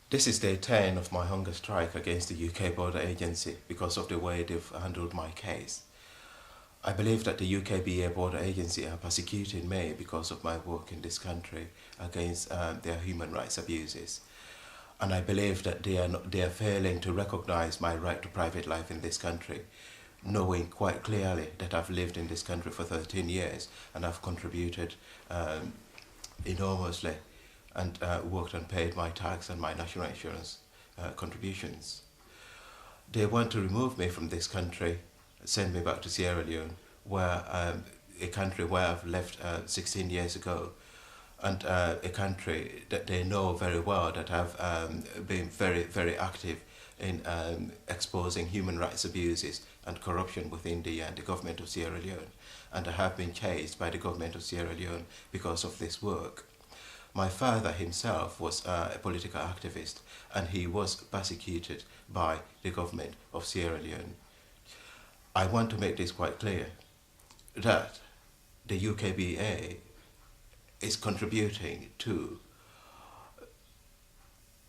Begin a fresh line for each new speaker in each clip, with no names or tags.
This is day 10 of my hunger strike against the UK Border Agency because of the way they've handled my case. I believe that the UKBA Border Agency are persecuting me because of my work in this country against their human rights abuses. And I believe that they are failing to recognize my right to private life in this country, knowing quite clearly that I've lived in this country for 13 years and I've contributed enormously and worked and paid my tax and my national insurance contributions. They want to remove me from this country, send me back to Sierra Leone, where a country where I've left 16 years ago, and a country that they know very well that have been very, very active in exposing human rights abuses and corruption within the government of Sierra Leone, and I have been chased by the government of Sierra Leone because of this work. My father himself was a political activist, and he was persecuted by the government of Sierra Leone. I want to make this quite clear, that the UKBA is contributing to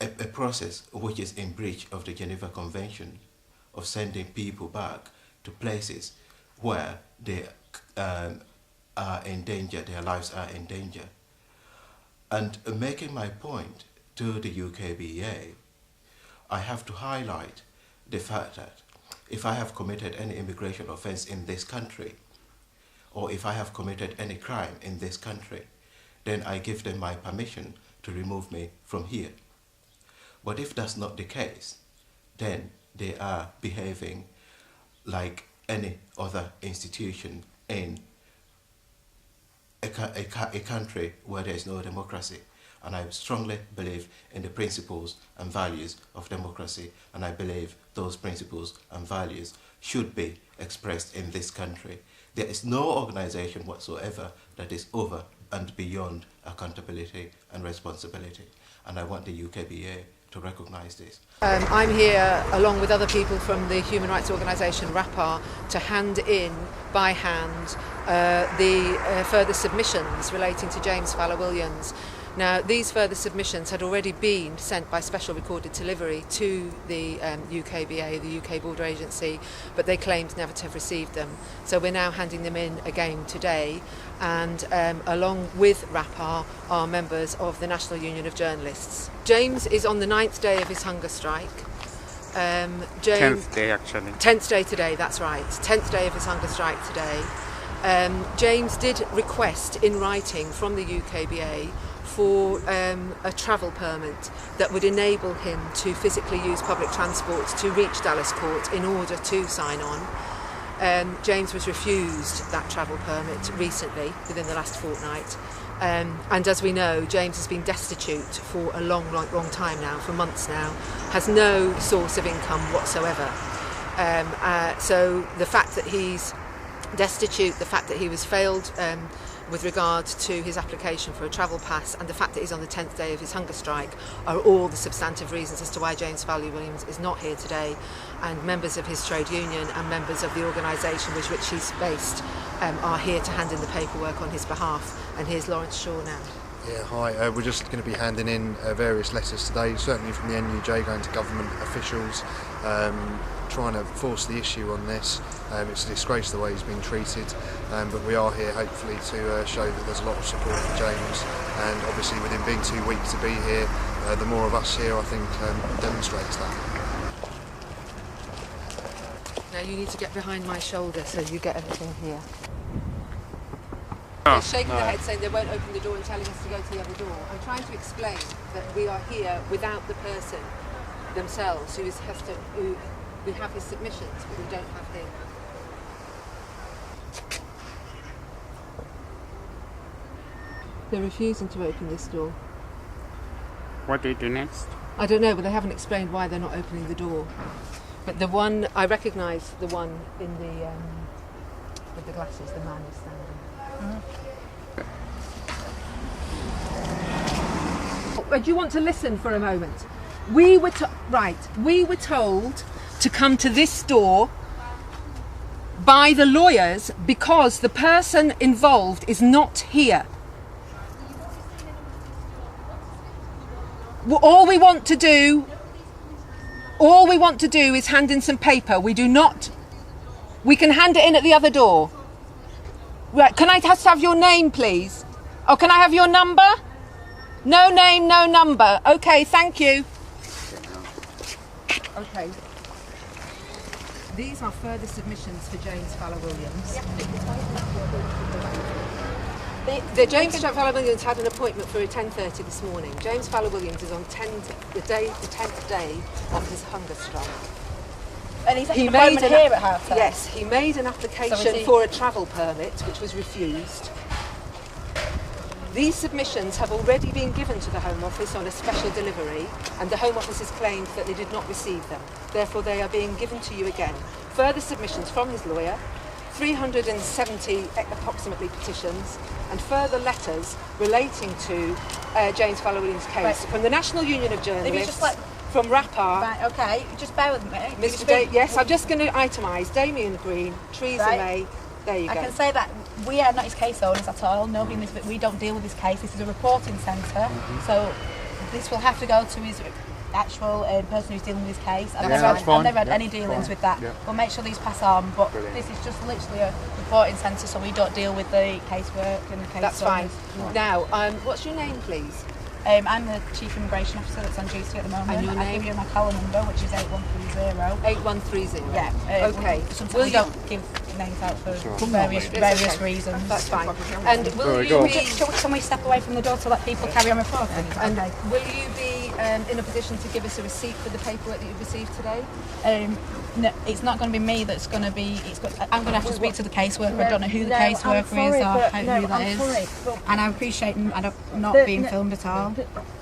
a process which is in breach of the Geneva Convention of sending people back to places where they are in danger, their lives are in danger. And making my point to the UKBA, I have to highlight the fact that if I have committed any immigration offense in this country, or if I have committed any crime in this country, then I give them my permission to remove me from here. But if that's not the case, then they are behaving like any other institution in a country where there is no democracy. And I strongly believe in the principles and values of democracy, and I believe those principles and values should be expressed in this country. There is no organization whatsoever that is over and beyond accountability and responsibility, and I want the UKBA to recognize this.
I'm here along with other people from the human rights organisation RAPAR to hand in by hand the further submissions relating to James Fallah-Williams. Now, these further submissions had already been sent by special recorded delivery to the UKBA, the UK Border Agency, but they claimed never to have received them. So we're now handing them in again today, and along with RAPAR are members of the National Union of Journalists. James is on the 9th day of his hunger strike.
10th day, actually.
10th day today, that's right. 10th day of his hunger strike today. James did request in writing from the UKBA for a travel permit that would enable him to physically use public transport to reach Dallas Court in order to sign on. James was refused that travel permit recently, within the last fortnight. And as we know, James has been destitute for a long time now, for months now, has no source of income whatsoever. So the fact that he's destitute, the fact that he was failed with regard to his application for a travel pass, and the fact that he's on the 10th day of his hunger strike are all the substantive reasons as to why James Fallah-Williams is not here today. And members of his trade union and members of the organisation with which he's based are here to hand in the paperwork on his behalf. And here's Lawrence Shaw now.
Yeah, hi. We're just going to be handing in various letters today, certainly from the NUJ going to government officials, trying to force the issue on this. It's a disgrace the way he's been treated, but we are here hopefully to show that there's a lot of support for James, and obviously with him being 2 weeks to be here, the more of us here I think demonstrates that.
Now you need to get behind my shoulder so you get everything here.
Oh,
They're shaking their head saying they won't open the door and telling us to go to the other door. I'm trying to explain that we are here without the person themselves who we have his submissions, but we don't have him. They're refusing to open this door.
What do you do next?
I don't know, but they haven't explained why they're not opening the door. But the one, I recognise the one in the with the glasses, the man is standing. Do you want to listen for a moment? We were told to come to this door by the lawyers because the person involved is not here. All we want to do is hand in some paper. We can hand it in at the other door. Right, can I just have your name, please? Oh, can I have your number? No name, no number. Okay, thank you. Okay. These are further submissions for James Fallah-Williams. The James Fallah-Williams had an appointment for 10:30 this morning. James Fallah-Williams is on the 10th day of his hunger strike.
And he's actually appointment here at half time?
Yes, he made an application for a travel permit, which was refused. These submissions have already been given to the Home Office on a special delivery, and the Home Office has claimed that they did not receive them. Therefore, they are being given to you again. Further submissions from his lawyer, 370 approximately petitions, and further letters relating to James Fallah-Williams' case from the National Union of Journalists, from RAPAR.
Right, okay, just bear with me.
Yes, I'm just going to itemise Damien Green, Theresa May. There you go.
I can say that we are not his case owners at all. Nobody in this, we don't deal with this case. This is a reporting centre, so this will have to go to his actual person who's dealing with his case. I've never had any dealings with that. We'll make sure these pass on, but this is just literally a reporting centre, so we don't deal with the casework and the case.
That's fine. Now, what's your name, please?
I'm the Chief Immigration Officer that's on duty at the moment.
And your name?
I'll give you my collar number, which is 8130.
8130?
Yeah.
Okay.
Sometimes we don't give names out for various reasons.
That's fine. And will you be...
Can we step away from the door to let people carry on reporting?
And will you be in a position to give us a receipt for the paperwork that you've received today?
No, it's not going to be me that's going to be... I'm going to have to speak to the caseworker. I don't know who the caseworker is or who that is. And I appreciate not being filmed at all.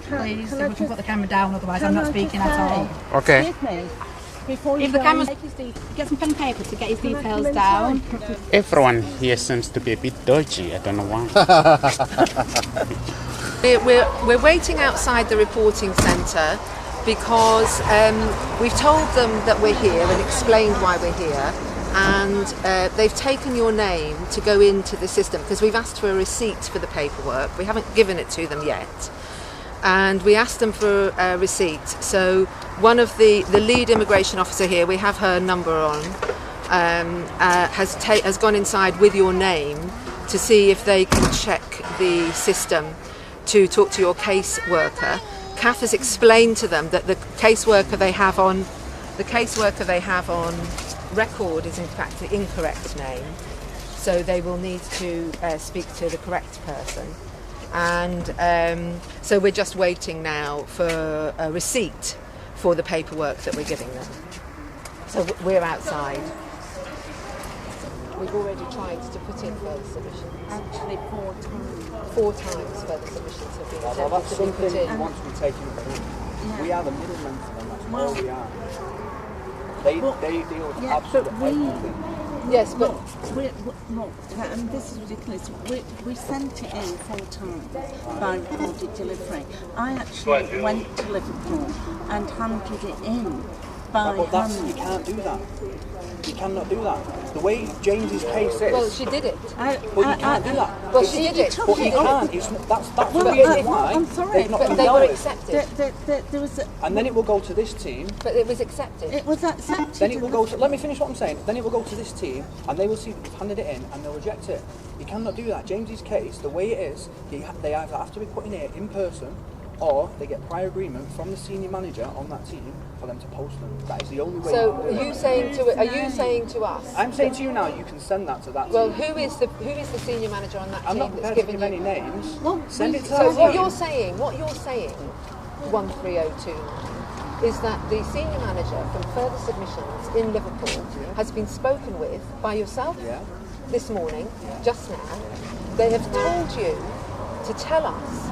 Please, if we can put the camera down, otherwise I'm not speaking at all.
Okay.
If the camera's... Get some pen and paper to get his details down.
Everyone here seems to be a bit dodgy. I don't know why.
We're waiting outside the reporting centre because we've told them that we're here and explained why we're here, and they've taken your name to go into the system because we've asked for a receipt for the paperwork. We haven't given it to them yet, and we asked them for a receipt. So one of the lead immigration officer here, we have her number on, has gone inside with your name to see if they can check the system to talk to your caseworker. Kath has explained to them that the caseworker they have on record is in fact the incorrect name, so they will need to speak to the correct person. And so we're just waiting now for a receipt for the paperwork that we're giving them. So we're outside. We've already tried to put in further submissions.
Actually, 4 times.
4 times further submissions have been
Well, that's
attempted to be put
something we
in.
want to be taken up. We are the middlemen for them, that's all we are. They deal with absolutely everything.
Yes, but
And this is ridiculous. We sent it in 4 times by recorded delivery. I actually went to Liverpool and handed it in by
But
hand.
you can't do that. You cannot do that. The way James's case is.
well, she did it.
But you can't do that.
Well, she did it.
But you can't. That's
Well,
the reason why
I'm sorry,
they've not
But
been
they
dealt
were
with.
accepted.
There was
And then it will go to this team.
But it was accepted.
it was accepted.
Then it will go to. Let me finish what I'm saying. Then it will go to this team, and they will see that you've handed it in, and they'll reject it. You cannot do that. James's case, the way it is, they either have to be put in here in person, or they get prior agreement from the senior manager on that team for them to post them. That is the only way.
So
you can do
are you
it.
saying to us?
I'm saying to you now, you can send that to that
Well,
team.
who is the senior manager on that
I'm
team
not
that's
prepared to
given
give
you?
any names.
Well,
Send it to
So
that
what
team.
you're saying, 13029, is that the senior manager from further submissions in Liverpool has been spoken with by yourself
Yeah.
this morning, just now. They have told you to tell us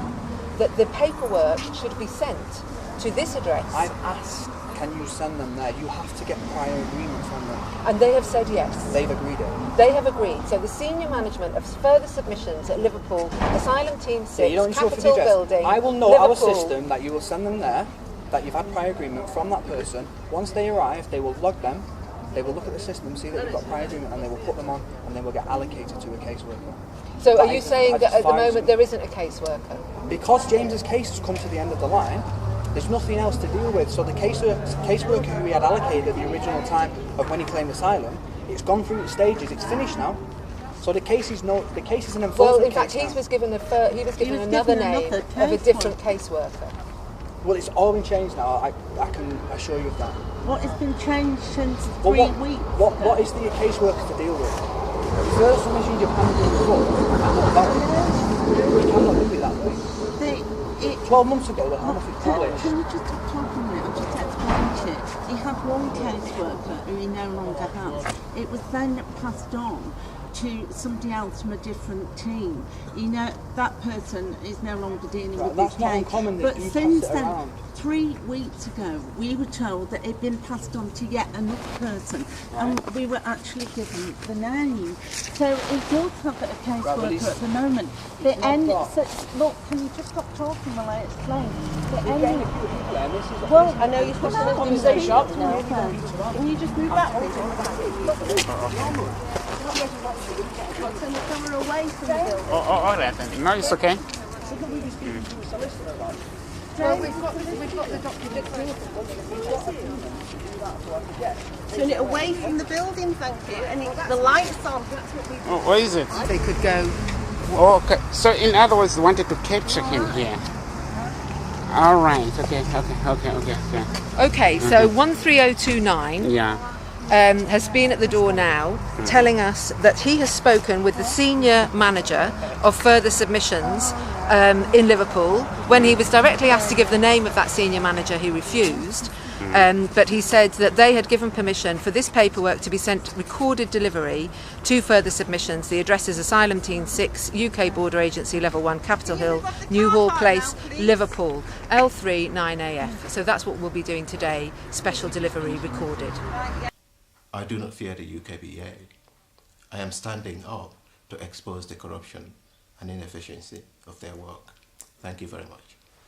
that the paperwork should be sent to this address,
I've asked, can you send them there? You have to get prior agreement from them.
and they have said yes.
They've agreed it.
They have agreed. So the senior management of further submissions at Liverpool, Asylum Team 6,
You don't need to go for the
Capitol
address.
Building,
I will know our
Liverpool.
system that you will send them there, that you've had prior agreement from that person. Once they arrive, they will log them. They will look at the system, see that you've got prior agreement, and they will put them on, and they will get allocated to a caseworker.
So
That
are you
is-
saying
I
that
just
at the
find
moment
some-
there isn't a caseworker?
Because James's case has come to the end of the line, There's nothing else to deal with. So the caseworker who we had allocated at the original time of when he claimed asylum, it's gone through its stages. It's finished now. So the case is an enforcement.
Well, in fact, he was given another name of a different caseworker.
Well, it's all been changed now. I can assure you of that.
What has been changed since 3 weeks?
What is the caseworker to deal with? The first submission you've handed in before, we cannot do it that way. 12 months ago, the Home Office published.
Can you just stop talking a minute? I'll just explain it. He had one caseworker who he no longer has. It was then passed on to somebody else from a different team. You know, that person is no longer dealing with this case. But since then, 3 weeks ago, we were told that it had been passed on to yet another person, and we were actually given the name. So it does have a caseworker at the moment. The end. Look, can you just stop talking while I explain? The end. Well, I know you're supposed to have a conversation. Can you just move back? Turn the camera away from the building.
All right then. No, it's okay.
Well, we've got the document.
Turn it away from the building, thank you. And the lights on. That's what we do.
Oh, what is it?
They could go.
Oh, okay. So in other words, they wanted to capture him here. All right. Okay.
Okay, so 13029.
Yeah.
Has been at the door now telling us that he has spoken with the senior manager of further submissions in Liverpool. When he was directly asked to give the name of that senior manager, he refused. But he said that they had given permission for this paperwork to be sent recorded delivery to further submissions. The address is Asylum Team 6, UK Border Agency, Level 1, Capitol Hill, Newhall Place, Liverpool, L3 9AF. So that's what we'll be doing today, special delivery recorded.
I do not fear the UKBA. I am standing up to expose the corruption and inefficiency of their work. Thank you very much.